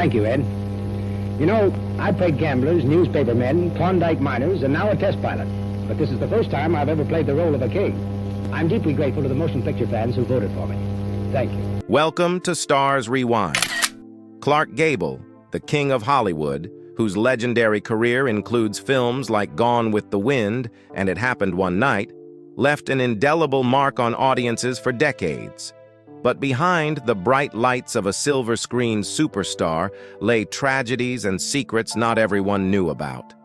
Thank you, Ed. You know, I've played gamblers, newspapermen, Klondike miners, and now a test pilot. But this is the first time I've ever played the role of a king. I'm deeply grateful to the motion picture fans who voted for me. Thank you. Welcome to Stars Rewind. Clark Gable, the king of Hollywood, whose legendary career includes films like Gone with the Wind and It Happened One Night, left an indelible mark on audiences for decades. But behind the bright lights of a silver screen superstar lay tragedies and secrets not everyone knew about.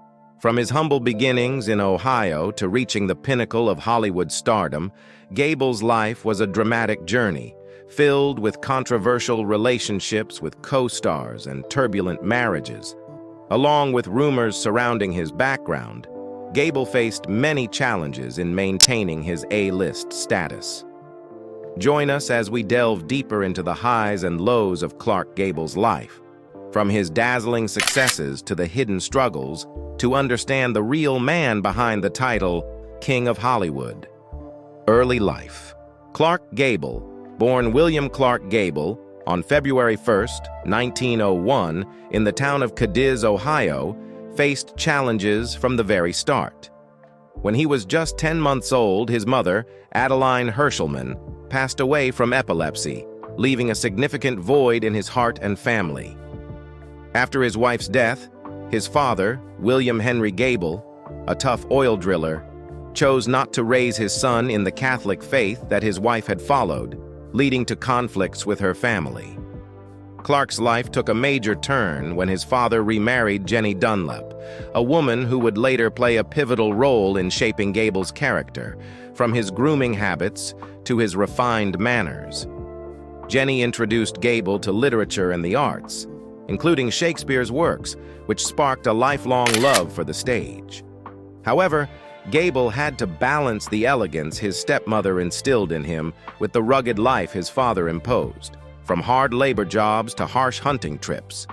From his humble beginnings in Ohio to reaching the pinnacle of Hollywood stardom, Gable's life was a dramatic journey, filled with controversial relationships with co-stars and turbulent marriages. Along with rumors surrounding his background, Gable faced many challenges in maintaining his A-list status. Join us as we delve deeper into the highs and lows of Clark Gable's life, from his dazzling successes to the hidden struggles, to understand the real man behind the title King of Hollywood. Early life. Clark Gable, born William Clark Gable on February 1, 1901, in the town of Cadiz, Ohio, faced challenges from the very start. When he was just 10 months old, his mother, Adeline Hershelman, passed away from epilepsy, leaving a significant void in his heart and family. After his wife's death, his father, William Henry Gable, a tough oil driller, chose not to raise his son in the Catholic faith that his wife had followed, leading to conflicts with her family. Clark's life took a major turn when his father remarried Jenny Dunlap, a woman who would later play a pivotal role in shaping Gable's character, from his grooming habits to his refined manners. Jenny introduced Gable to literature and the arts, including Shakespeare's works, which sparked a lifelong love for the stage. However, Gable had to balance the elegance his stepmother instilled in him with the rugged life his father imposed, from hard labor jobs to harsh hunting trips.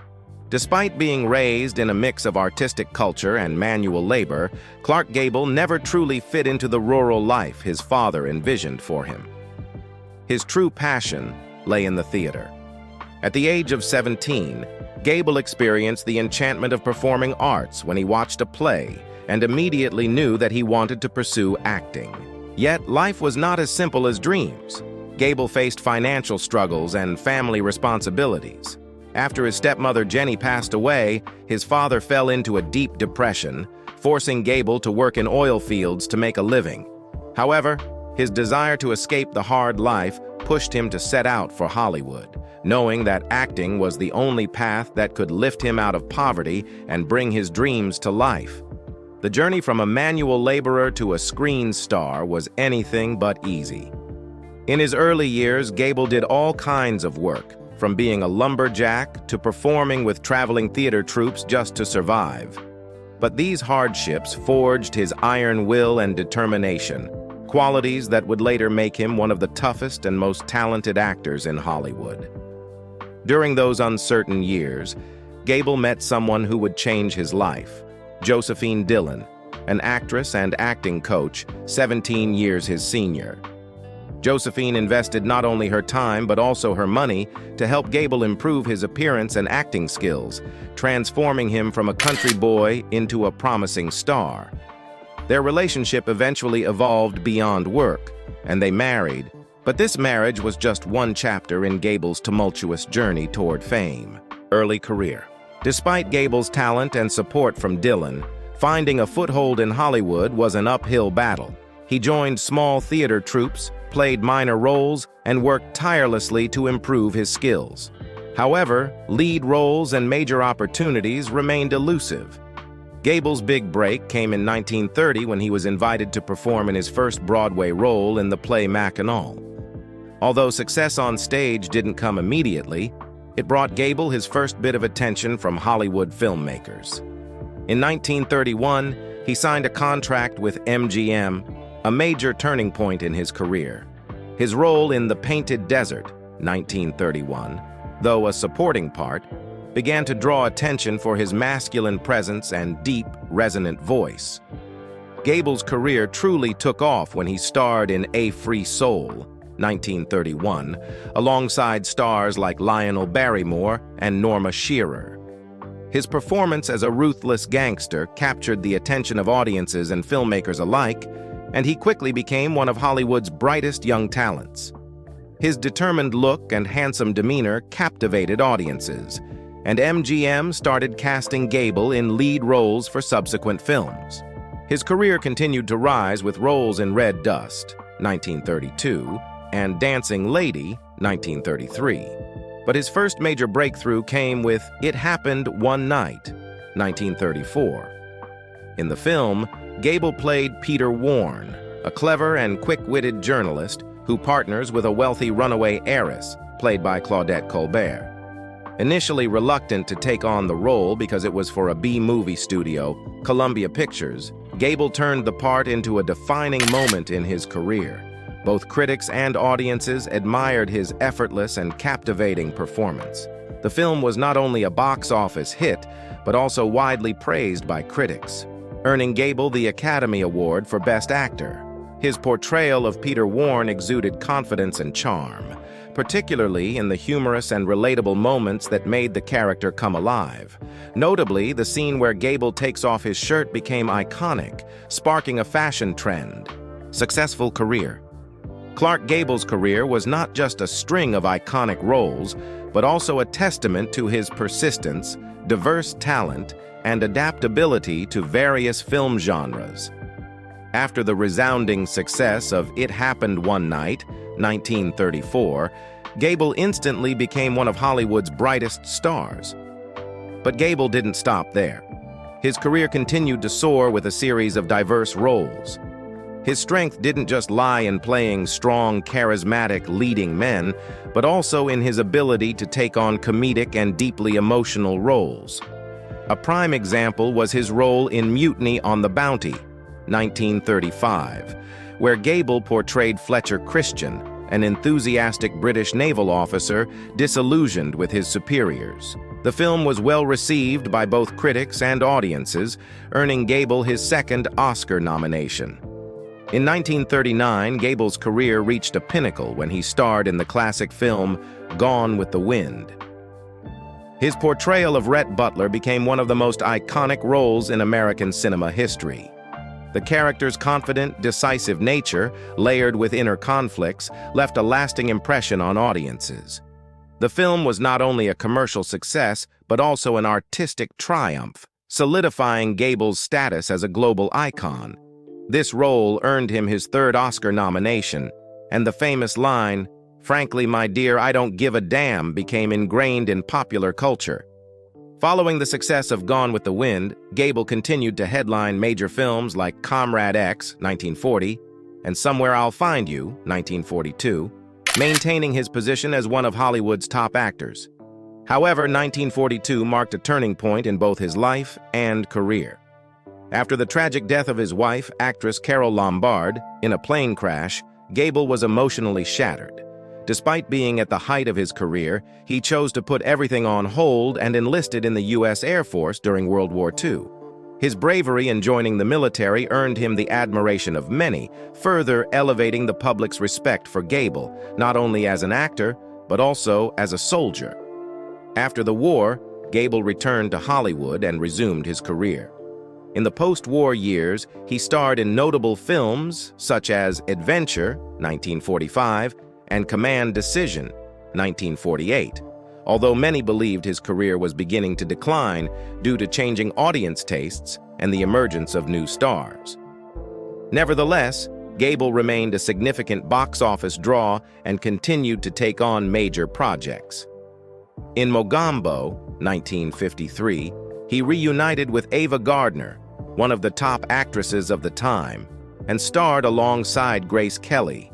Despite being raised in a mix of artistic culture and manual labor, Clark Gable never truly fit into the rural life his father envisioned for him. His true passion lay in the theater. At the age of 17, Gable experienced the enchantment of performing arts when he watched a play and immediately knew that he wanted to pursue acting. Yet, life was not as simple as dreams. Gable faced financial struggles and family responsibilities. After his stepmother Jenny passed away, his father fell into a deep depression, forcing Gable to work in oil fields to make a living. However, his desire to escape the hard life pushed him to set out for Hollywood, knowing that acting was the only path that could lift him out of poverty and bring his dreams to life. The journey from a manual laborer to a screen star was anything but easy. In his early years, Gable did all kinds of work, from being a lumberjack to performing with traveling theater troupes just to survive. But these hardships forged his iron will and determination, qualities that would later make him one of the toughest and most talented actors in Hollywood. During those uncertain years, Gable met someone who would change his life, Josephine Dillon, an actress and acting coach, 17 years his senior. Josephine invested not only her time but also her money to help Gable improve his appearance and acting skills, transforming him from a country boy into a promising star. Their relationship eventually evolved beyond work, and they married, but this marriage was just one chapter in Gable's tumultuous journey toward fame. Early career. Despite Gable's talent and support from Dillon, finding a foothold in Hollywood was an uphill battle. He joined small theater troupes, played minor roles, and worked tirelessly to improve his skills. However, lead roles and major opportunities remained elusive. Gable's big break came in 1930 when he was invited to perform in his first Broadway role in the play Mackinac. Although success on stage didn't come immediately, it brought Gable his first bit of attention from Hollywood filmmakers. In 1931, he signed a contract with MGM, a major turning point in his career. His role in The Painted Desert, 1931, though a supporting part, began to draw attention for his masculine presence and deep, resonant voice. Gable's career truly took off when he starred in A Free Soul, 1931, alongside stars like Lionel Barrymore and Norma Shearer. His performance as a ruthless gangster captured the attention of audiences and filmmakers alike, and he quickly became one of Hollywood's brightest young talents. His determined look and handsome demeanor captivated audiences, and MGM started casting Gable in lead roles for subsequent films. His career continued to rise with roles in Red Dust, 1932, and Dancing Lady, 1933. But his first major breakthrough came with It Happened One Night, 1934. In the film, Gable played Peter Warne, a clever and quick-witted journalist who partners with a wealthy runaway heiress, played by Claudette Colbert. Initially reluctant to take on the role because it was for a B-movie studio, Columbia Pictures, Gable turned the part into a defining moment in his career. Both critics and audiences admired his effortless and captivating performance. The film was not only a box office hit, but also widely praised by critics, earning Gable the Academy Award for Best Actor. His portrayal of Peter Warne exuded confidence and charm, particularly in the humorous and relatable moments that made the character come alive. Notably, the scene where Gable takes off his shirt became iconic, sparking a fashion trend. Successful career. Clark Gable's career was not just a string of iconic roles, but also a testament to his persistence, diverse talent, and adaptability to various film genres. After the resounding success of It Happened One Night, 1934, Gable instantly became one of Hollywood's brightest stars. But Gable didn't stop there. His career continued to soar with a series of diverse roles. His strength didn't just lie in playing strong, charismatic, leading men, but also in his ability to take on comedic and deeply emotional roles. A prime example was his role in Mutiny on the Bounty, 1935, where Gable portrayed Fletcher Christian, an enthusiastic British naval officer disillusioned with his superiors. The film was well received by both critics and audiences, earning Gable his second Oscar nomination. In 1939, Gable's career reached a pinnacle when he starred in the classic film Gone with the Wind. His portrayal of Rhett Butler became one of the most iconic roles in American cinema history. The character's confident, decisive nature, layered with inner conflicts, left a lasting impression on audiences. The film was not only a commercial success, but also an artistic triumph, solidifying Gable's status as a global icon. This role earned him his third Oscar nomination, and the famous line, "Frankly, my dear, I don't give a damn," became ingrained in popular culture. Following the success of Gone with the Wind, Gable continued to headline major films like Comrade X, 1940, and Somewhere I'll Find You, 1942, maintaining his position as one of Hollywood's top actors. However, 1942 marked a turning point in both his life and career. After the tragic death of his wife, actress Carole Lombard, in a plane crash, Gable was emotionally shattered. Despite being at the height of his career, he chose to put everything on hold and enlisted in the U.S. Air Force during World War II. His bravery in joining the military earned him the admiration of many, further elevating the public's respect for Gable, not only as an actor, but also as a soldier. After the war, Gable returned to Hollywood and resumed his career. In the post-war years, he starred in notable films such as Adventure, 1945, and Command Decision, 1948, although many believed his career was beginning to decline due to changing audience tastes and the emergence of new stars. Nevertheless, Gable remained a significant box office draw and continued to take on major projects. In Mogambo, 1953, he reunited with Ava Gardner, one of the top actresses of the time, and starred alongside Grace Kelly.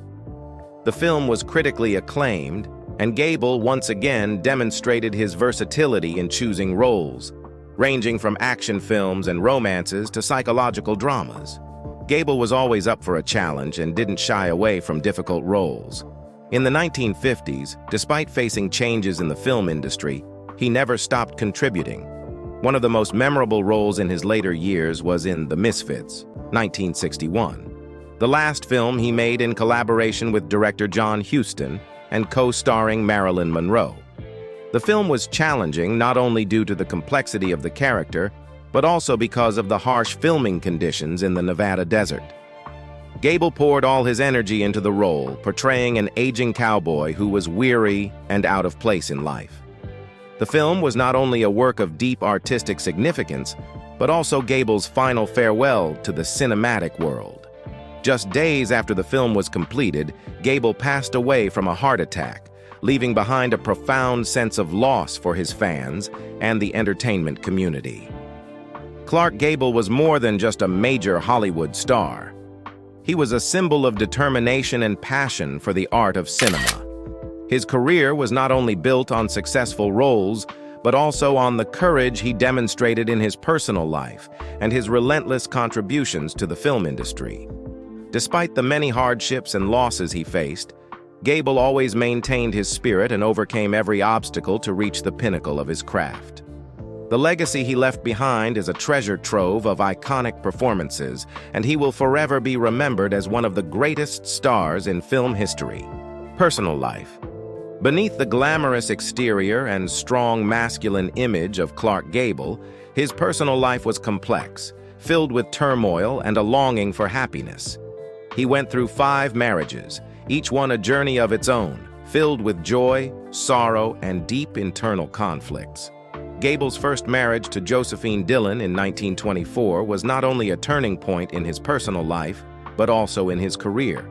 The film was critically acclaimed, and Gable once again demonstrated his versatility in choosing roles, ranging from action films and romances to psychological dramas. Gable was always up for a challenge and didn't shy away from difficult roles. In the 1950s, despite facing changes in the film industry, he never stopped contributing. One of the most memorable roles in his later years was in The Misfits, 1961. the last film he made in collaboration with director John Huston and co-starring Marilyn Monroe. The film was challenging not only due to the complexity of the character, but also because of the harsh filming conditions in the Nevada desert. Gable poured all his energy into the role, portraying an aging cowboy who was weary and out of place in life. The film was not only a work of deep artistic significance, but also Gable's final farewell to the cinematic world. Just days after the film was completed, Gable passed away from a heart attack, leaving behind a profound sense of loss for his fans and the entertainment community. Clark Gable was more than just a major Hollywood star. He was a symbol of determination and passion for the art of cinema. His career was not only built on successful roles, but also on the courage he demonstrated in his personal life and his relentless contributions to the film industry. Despite the many hardships and losses he faced, Gable always maintained his spirit and overcame every obstacle to reach the pinnacle of his craft. The legacy he left behind is a treasure trove of iconic performances, and he will forever be remembered as one of the greatest stars in film history. Personal life. Beneath the glamorous exterior and strong masculine image of Clark Gable, his personal life was complex, filled with turmoil and a longing for happiness. He went through 5 marriages, each one a journey of its own, filled with joy, sorrow, and deep internal conflicts. Gable's first marriage to Josephine Dillon in 1924 was not only a turning point in his personal life, but also in his career.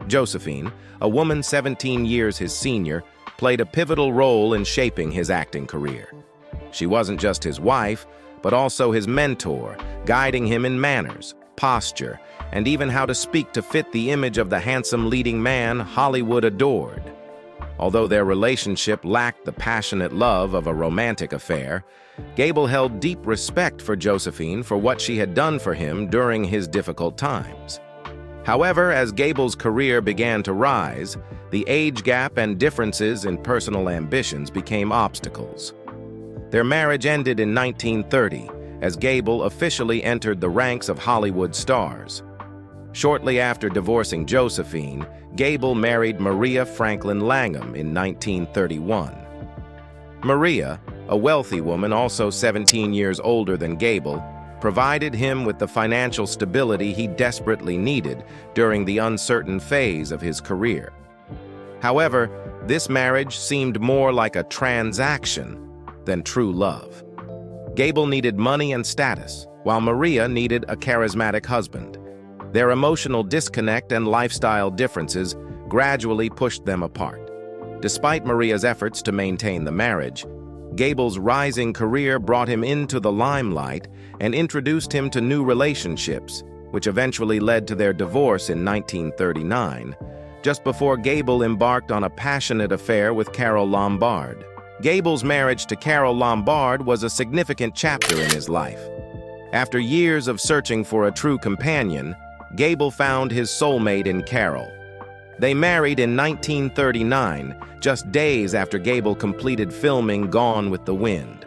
Josephine, a woman 17 years his senior, played a pivotal role in shaping his acting career. She wasn't just his wife, but also his mentor, guiding him in manners, posture, and even how to speak to fit the image of the handsome leading man Hollywood adored. Although their relationship lacked the passionate love of a romantic affair, Gable held deep respect for Josephine for what she had done for him during his difficult times. However, as Gable's career began to rise, the age gap and differences in personal ambitions became obstacles. Their marriage ended in 1930, as Gable officially entered the ranks of Hollywood stars. Shortly after divorcing Josephine, Gable married Maria Franklin Langham in 1931. Maria, a wealthy woman also 17 years older than Gable, provided him with the financial stability he desperately needed during the uncertain phase of his career. However, this marriage seemed more like a transaction than true love. Gable needed money and status, while Maria needed a charismatic husband. Their emotional disconnect and lifestyle differences gradually pushed them apart. Despite Maria's efforts to maintain the marriage, Gable's rising career brought him into the limelight and introduced him to new relationships, which eventually led to their divorce in 1939, just before Gable embarked on a passionate affair with Carole Lombard. Gable's marriage to Carole Lombard was a significant chapter in his life. After years of searching for a true companion, Gable found his soulmate in Carole. They married in 1939, just days after Gable completed filming Gone with the Wind.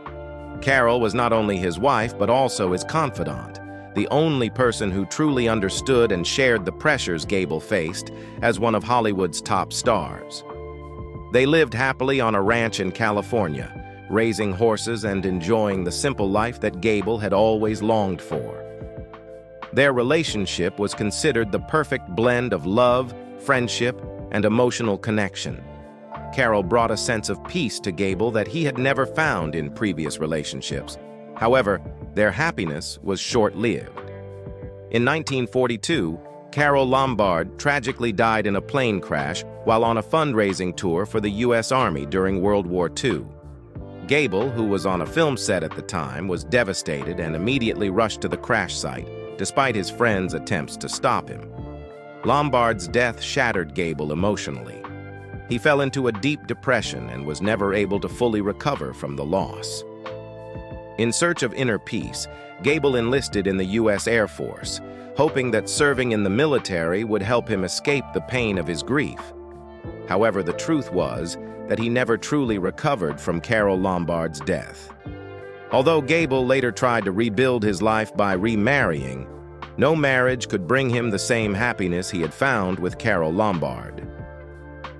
Carole was not only his wife, but also his confidant, the only person who truly understood and shared the pressures Gable faced as one of Hollywood's top stars. They lived happily on a ranch in California, raising horses and enjoying the simple life that Gable had always longed for. Their relationship was considered the perfect blend of love, friendship, and emotional connection. Carole brought a sense of peace to Gable that he had never found in previous relationships. However, their happiness was short-lived. In 1942, Carole Lombard tragically died in a plane crash while on a fundraising tour for the U.S. Army during World War II. Gable, who was on a film set at the time, was devastated and immediately rushed to the crash site, despite his friends' attempts to stop him. Lombard's death shattered Gable emotionally. He fell into a deep depression and was never able to fully recover from the loss. In search of inner peace, Gable enlisted in the U.S. Air Force, hoping that serving in the military would help him escape the pain of his grief. However, the truth was that he never truly recovered from Carole Lombard's death. Although Gable later tried to rebuild his life by remarrying, No marriage could bring him the same happiness he had found with Carole Lombard.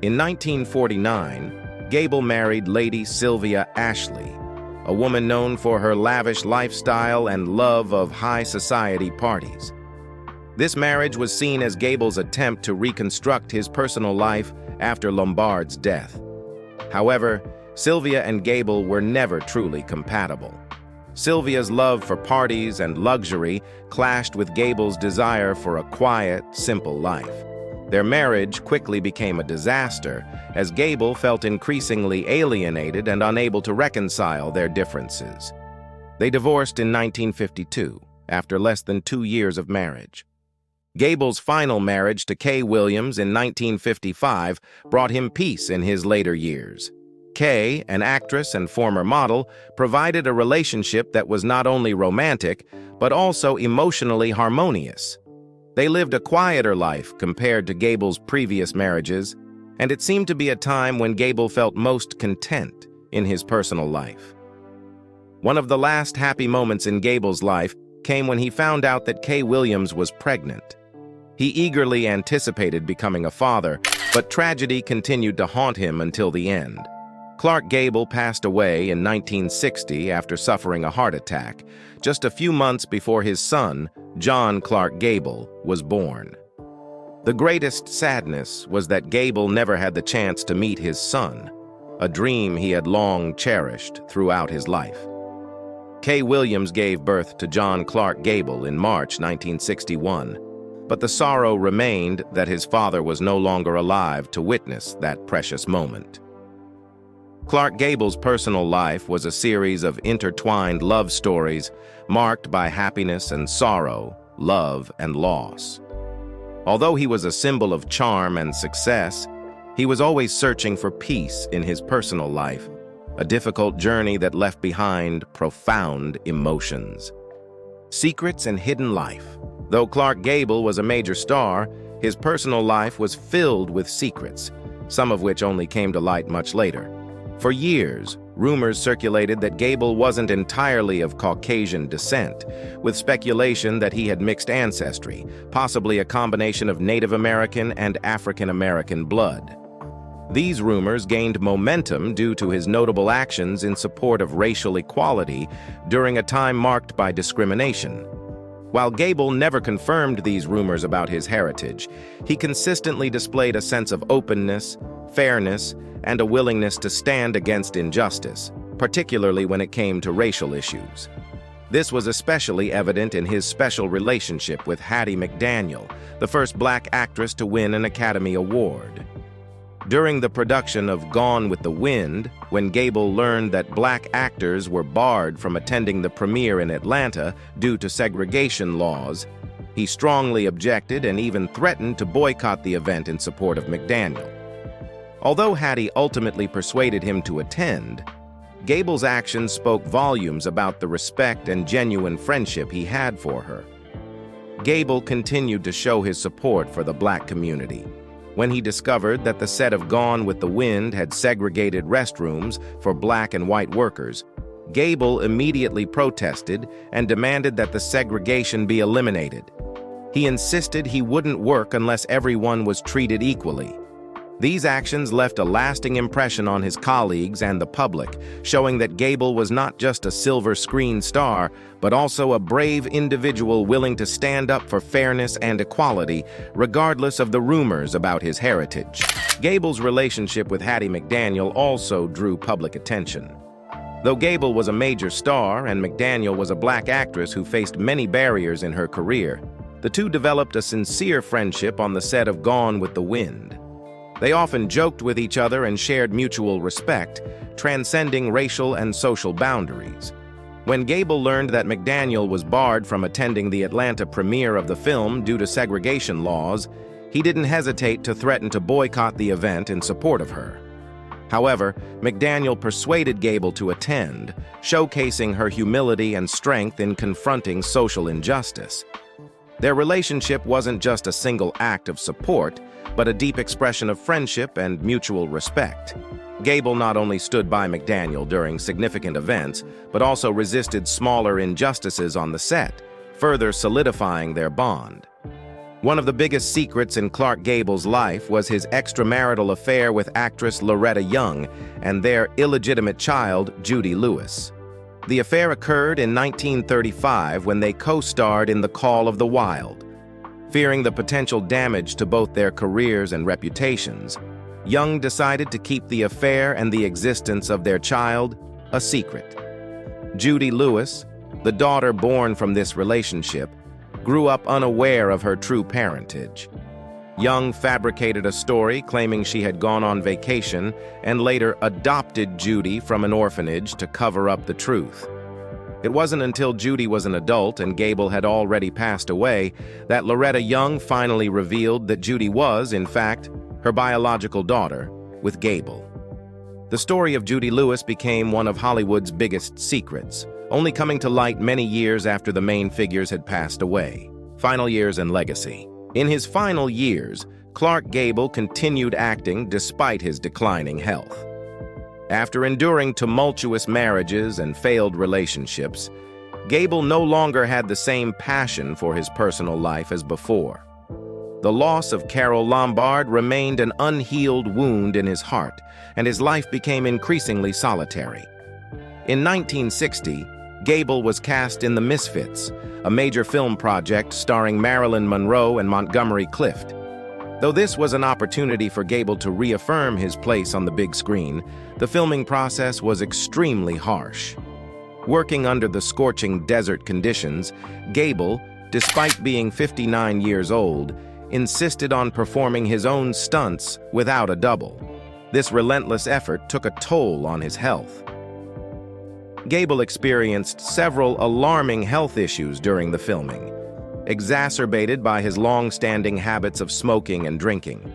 In 1949, Gable married Lady Sylvia Ashley, a woman known for her lavish lifestyle and love of high society parties. This marriage was seen as Gable's attempt to reconstruct his personal life after Lombard's death. However, Sylvia and Gable were never truly compatible. Sylvia's love for parties and luxury clashed with Gable's desire for a quiet, simple life. Their marriage quickly became a disaster, as Gable felt increasingly alienated and unable to reconcile their differences. They divorced in 1952, after less than 2 years of marriage. Gable's final marriage to Kay Williams in 1955 brought him peace in his later years. Kay, an actress and former model, provided a relationship that was not only romantic, but also emotionally harmonious. They lived a quieter life compared to Gable's previous marriages, and it seemed to be a time when Gable felt most content in his personal life. One of the last happy moments in Gable's life came when he found out that Kay Williams was pregnant. He eagerly anticipated becoming a father, but tragedy continued to haunt him until the end. Clark Gable passed away in 1960 after suffering a heart attack, just a few months before his son, John Clark Gable, was born. The greatest sadness was that Gable never had the chance to meet his son, a dream he had long cherished throughout his life. Kay Williams gave birth to John Clark Gable in March 1961, but the sorrow remained that his father was no longer alive to witness that precious moment. Clark Gable's personal life was a series of intertwined love stories marked by happiness and sorrow, love and loss. Although he was a symbol of charm and success, he was always searching for peace in his personal life, a difficult journey that left behind profound emotions. Secrets and hidden life. Though Clark Gable was a major star, his personal life was filled with secrets, some of which only came to light much later. For years, rumors circulated that Gable wasn't entirely of Caucasian descent, with speculation that he had mixed ancestry, possibly a combination of Native American and African American blood. These rumors gained momentum due to his notable actions in support of racial equality during a time marked by discrimination. While Gable never confirmed these rumors about his heritage, he consistently displayed a sense of openness, fairness, and a willingness to stand against injustice, particularly when it came to racial issues. This was especially evident in his special relationship with Hattie McDaniel, the first black actress to win an Academy Award. During the production of Gone with the Wind, when Gable learned that black actors were barred from attending the premiere in Atlanta due to segregation laws, he strongly objected and even threatened to boycott the event in support of McDaniel. Although Hattie ultimately persuaded him to attend, Gable's actions spoke volumes about the respect and genuine friendship he had for her. Gable continued to show his support for the black community. When he discovered that the set of Gone with the Wind had segregated restrooms for black and white workers, Gable immediately protested and demanded that the segregation be eliminated. He insisted he wouldn't work unless everyone was treated equally. These actions left a lasting impression on his colleagues and the public, showing that Gable was not just a silver screen star, but also a brave individual willing to stand up for fairness and equality, regardless of the rumors about his heritage. Gable's relationship with Hattie McDaniel also drew public attention. Though Gable was a major star and McDaniel was a black actress who faced many barriers in her career, the two developed a sincere friendship on the set of Gone with the Wind. They often joked with each other and shared mutual respect, transcending racial and social boundaries. When Gable learned that McDaniel was barred from attending the Atlanta premiere of the film due to segregation laws, he didn't hesitate to threaten to boycott the event in support of her. However, McDaniel persuaded Gable to attend, showcasing her humility and strength in confronting social injustice. Their relationship wasn't just a single act of support, but a deep expression of friendship and mutual respect. Gable not only stood by McDaniel during significant events, but also resisted smaller injustices on the set, further solidifying their bond. One of the biggest secrets in Clark Gable's life was his extramarital affair with actress Loretta Young and their illegitimate child, Judy Lewis. The affair occurred in 1935 when they co-starred in The Call of the Wild. Fearing the potential damage to both their careers and reputations, Young decided to keep the affair and the existence of their child a secret. Judy Lewis, the daughter born from this relationship, grew up unaware of her true parentage. Young fabricated a story claiming she had gone on vacation and later adopted Judy from an orphanage to cover up the truth. It wasn't until Judy was an adult and Gable had already passed away that Loretta Young finally revealed that Judy was, in fact, her biological daughter with Gable. The story of Judy Lewis became one of Hollywood's biggest secrets, only coming to light many years after the main figures had passed away. Final years and legacy. In his final years, Clark Gable continued acting despite his declining health. After enduring tumultuous marriages and failed relationships, Gable no longer had the same passion for his personal life as before. The loss of Carole Lombard remained an unhealed wound in his heart, and his life became increasingly solitary. In 1960, Gable was cast in The Misfits, a major film project starring Marilyn Monroe and Montgomery Clift. Though this was an opportunity for Gable to reaffirm his place on the big screen, the filming process was extremely harsh. Working under the scorching desert conditions, Gable, despite being 59 years old, insisted on performing his own stunts without a double. This relentless effort took a toll on his health. Gable experienced several alarming health issues during the filming, exacerbated by his long-standing habits of smoking and drinking.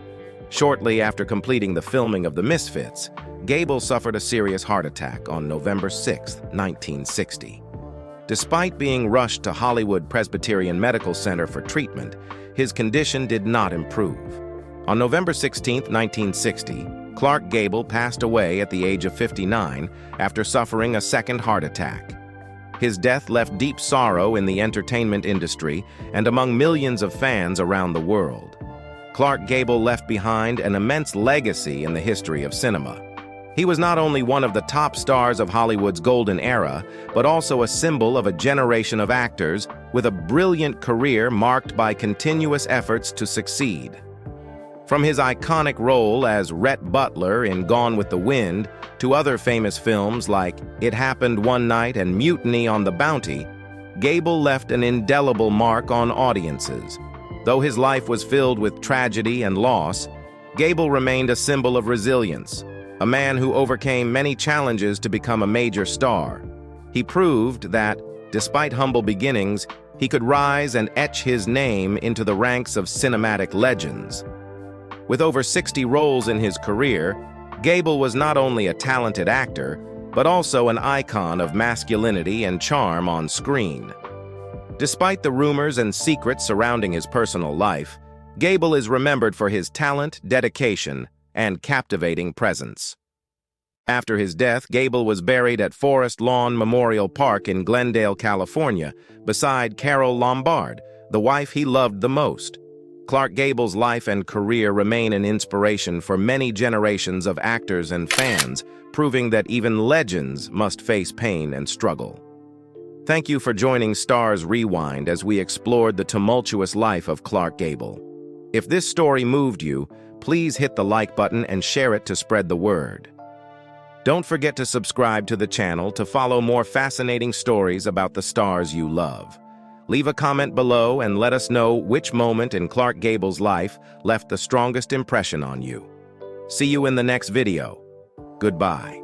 Shortly after completing the filming of The Misfits, Gable suffered a serious heart attack on November 6, 1960. Despite being rushed to Hollywood Presbyterian Medical Center for treatment, his condition did not improve. On November 16, 1960, Clark Gable passed away at the age of 59 after suffering a second heart attack. His death left deep sorrow in the entertainment industry and among millions of fans around the world. Clark Gable left behind an immense legacy in the history of cinema. He was not only one of the top stars of Hollywood's golden era, but also a symbol of a generation of actors with a brilliant career marked by continuous efforts to succeed. From his iconic role as Rhett Butler in Gone with the Wind to other famous films like It Happened One Night and Mutiny on the Bounty, Gable left an indelible mark on audiences. Though his life was filled with tragedy and loss, Gable remained a symbol of resilience, a man who overcame many challenges to become a major star. He proved that, despite humble beginnings, he could rise and etch his name into the ranks of cinematic legends. With over 60 roles in his career, Gable was not only a talented actor, but also an icon of masculinity and charm on screen. Despite the rumors and secrets surrounding his personal life, Gable is remembered for his talent, dedication, and captivating presence. After his death, Gable was buried at Forest Lawn Memorial Park in Glendale, California, beside Carole Lombard, the wife he loved the most. Clark Gable's life and career remain an inspiration for many generations of actors and fans, proving that even legends must face pain and struggle. Thank you for joining Stars Rewind as we explored the tumultuous life of Clark Gable. If this story moved you, please hit the like button and share it to spread the word. Don't forget to subscribe to the channel to follow more fascinating stories about the stars you love. Leave a comment below and let us know which moment in Clark Gable's life left the strongest impression on you. See you in the next video. Goodbye.